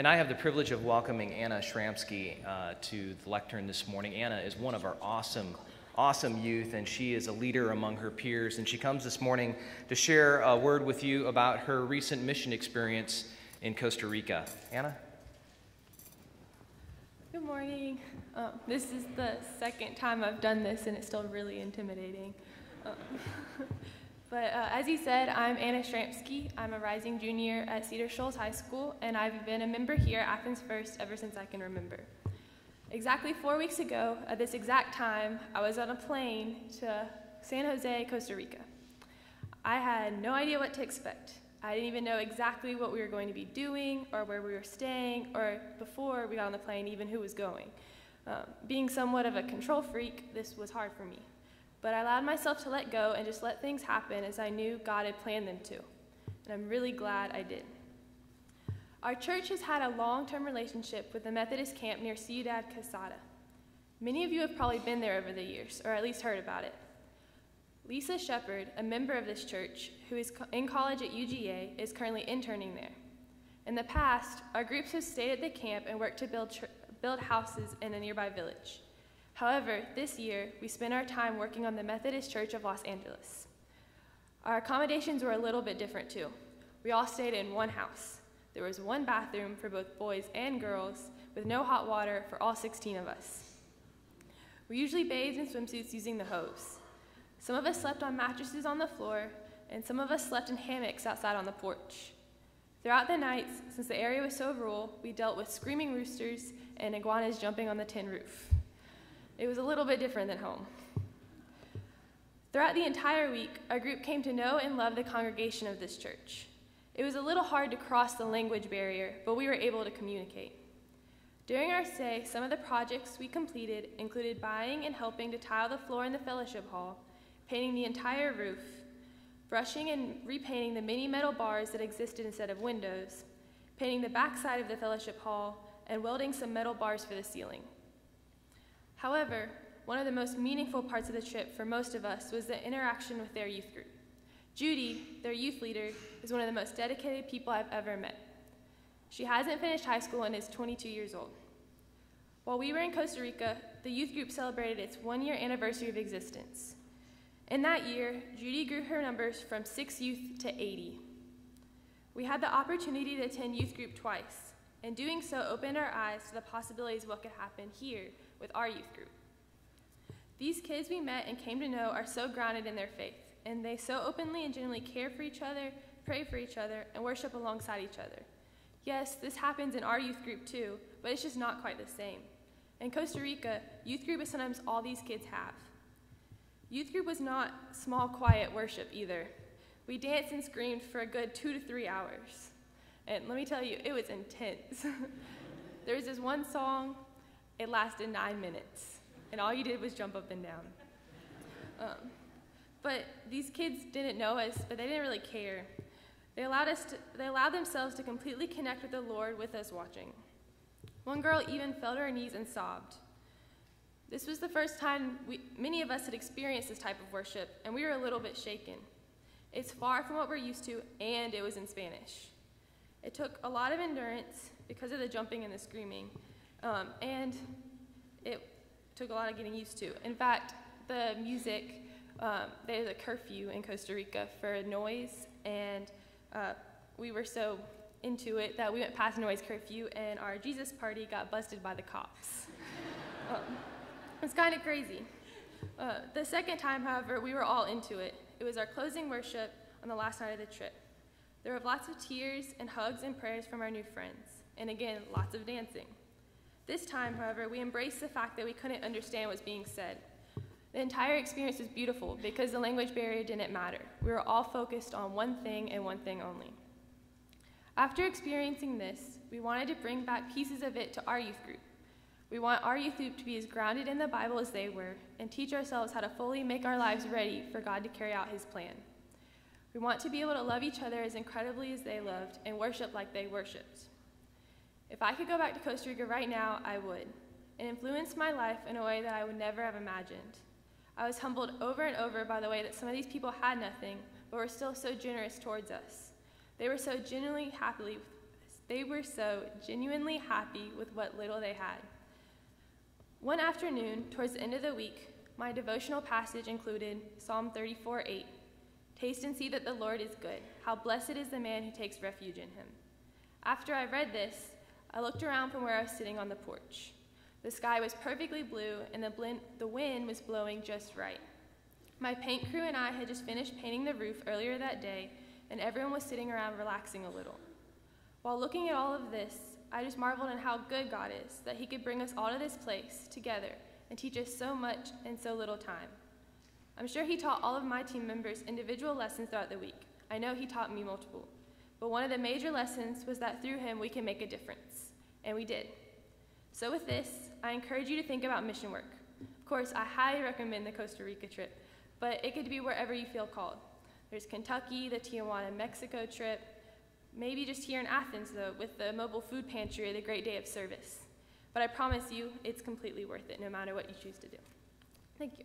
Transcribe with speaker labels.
Speaker 1: And I have the privilege of welcoming Anna Schramski to the lectern this morning. Anna is one of our awesome youth, and she is a leader among her peers. And she comes this morning to share a word with you about her recent mission experience in Costa Rica. Anna?
Speaker 2: Good morning. This is the second time I've done this, and it's still really intimidating. But as he said, I'm Anna Schramski. I'm a rising junior at Cedar Shoals High School, and I've been a member here at Athens First ever since I can remember. Exactly 4 weeks ago, at this exact time, I was on a plane to San Jose, Costa Rica. I had no idea what to expect. I didn't even know exactly what we were going to be doing, or where we were staying, or before we got on the plane, even who was going. Being somewhat of a control freak, this was hard for me. But I allowed myself to let go and just let things happen as I knew God had planned them to. And I'm really glad I did. Our church has had a long-term relationship with the Methodist camp near Ciudad Quesada. Many of you have probably been there over the years, or at least heard about it. Lisa Shepard, a member of this church, who is in college at UGA, is currently interning there. In the past, our groups have stayed at the camp and worked to build houses in a nearby village. However, this year, we spent our time working on the Methodist Church of Los Angeles. Our accommodations were a little bit different too. We all stayed in one house. There was one bathroom for both boys and girls, with no hot water for all 16 of us. We usually bathed in swimsuits using the hose. Some of us slept on mattresses on the floor, and some of us slept in hammocks outside on the porch. Throughout the nights, since the area was so rural, we dealt with screaming roosters and iguanas jumping on the tin roof. It was a little bit different than home. Throughout the entire week, our group came to know and love the congregation of this church. It was a little hard to cross the language barrier, but we were able to communicate. During our stay, some of the projects we completed included buying and helping to tile the floor in the fellowship hall, painting the entire roof, brushing and repainting the many metal bars that existed instead of windows, painting the backside of the fellowship hall, and welding some metal bars for the ceiling. However, one of the most meaningful parts of the trip for most of us was the interaction with their youth group. Judy, their youth leader, is one of the most dedicated people I've ever met. She hasn't finished high school and is 22 years old. While we were in Costa Rica, the youth group celebrated its 1-year anniversary of existence. In that year, Judy grew her numbers from 6 youth to 80. We had the opportunity to attend youth group twice, and doing so opened our eyes to the possibilities of what could happen here with our youth group. These kids we met and came to know are so grounded in their faith, and they so openly and genuinely care for each other, pray for each other, and worship alongside each other. Yes, this happens in our youth group too, but it's just not quite the same. In Costa Rica, youth group is sometimes all these kids have. Youth group was not small, quiet worship either. We danced and screamed for a good 2 to 3 hours. And let me tell you, it was intense. There was this one song, it lasted 9 minutes, and all you did was jump up and down. But these kids didn't know us, but they didn't really care. They allowed themselves to completely connect with the Lord with us watching. One girl even fell to her knees and sobbed. This was the first time many of us had experienced this type of worship, and we were a little bit shaken. It's far from what we're used to, and it was in Spanish. It took a lot of endurance because of the jumping and the screaming, and it took a lot of getting used to. In fact, the music, there's a curfew in Costa Rica for noise, and we were so into it that we went past noise curfew, and our Jesus party got busted by the cops. It's kind of crazy. The second time, however, we were all into it. It was our closing worship on the last night of the trip. There were lots of tears and hugs and prayers from our new friends, and again, lots of dancing. This time, however, we embraced the fact that we couldn't understand what was being said. The entire experience was beautiful because the language barrier didn't matter. We were all focused on one thing and one thing only. After experiencing this, we wanted to bring back pieces of it to our youth group. We want our youth group to be as grounded in the Bible as they were and teach ourselves how to fully make our lives ready for God to carry out his plan. We want to be able to love each other as incredibly as they loved and worship like they worshiped. If I could go back to Costa Rica right now, I would. It influenced my life in a way that I would never have imagined. I was humbled over and over by the way that some of these people had nothing, but were still so generous towards us. They were so genuinely happy They were so genuinely happy with what little they had. One afternoon, towards the end of the week, my devotional passage included Psalm 34:8. Taste and see that the Lord is good. How blessed is the man who takes refuge in him. After I read this, I looked around from where I was sitting on the porch. The sky was perfectly blue, and the wind was blowing just right. My paint crew and I had just finished painting the roof earlier that day, and everyone was sitting around relaxing a little. While looking at all of this, I just marveled at how good God is, that he could bring us all to this place together and teach us so much in so little time. I'm sure he taught all of my team members individual lessons throughout the week. I know he taught me multiple. But one of the major lessons was that through him we can make a difference. And we did. So with this, I encourage you to think about mission work. Of course, I highly recommend the Costa Rica trip, but it could be wherever you feel called. There's Kentucky, the Tijuana, Mexico trip, maybe just here in Athens, though, with the mobile food pantry or the Great Day of Service. But I promise you, it's completely worth it, no matter what you choose to do. Thank you.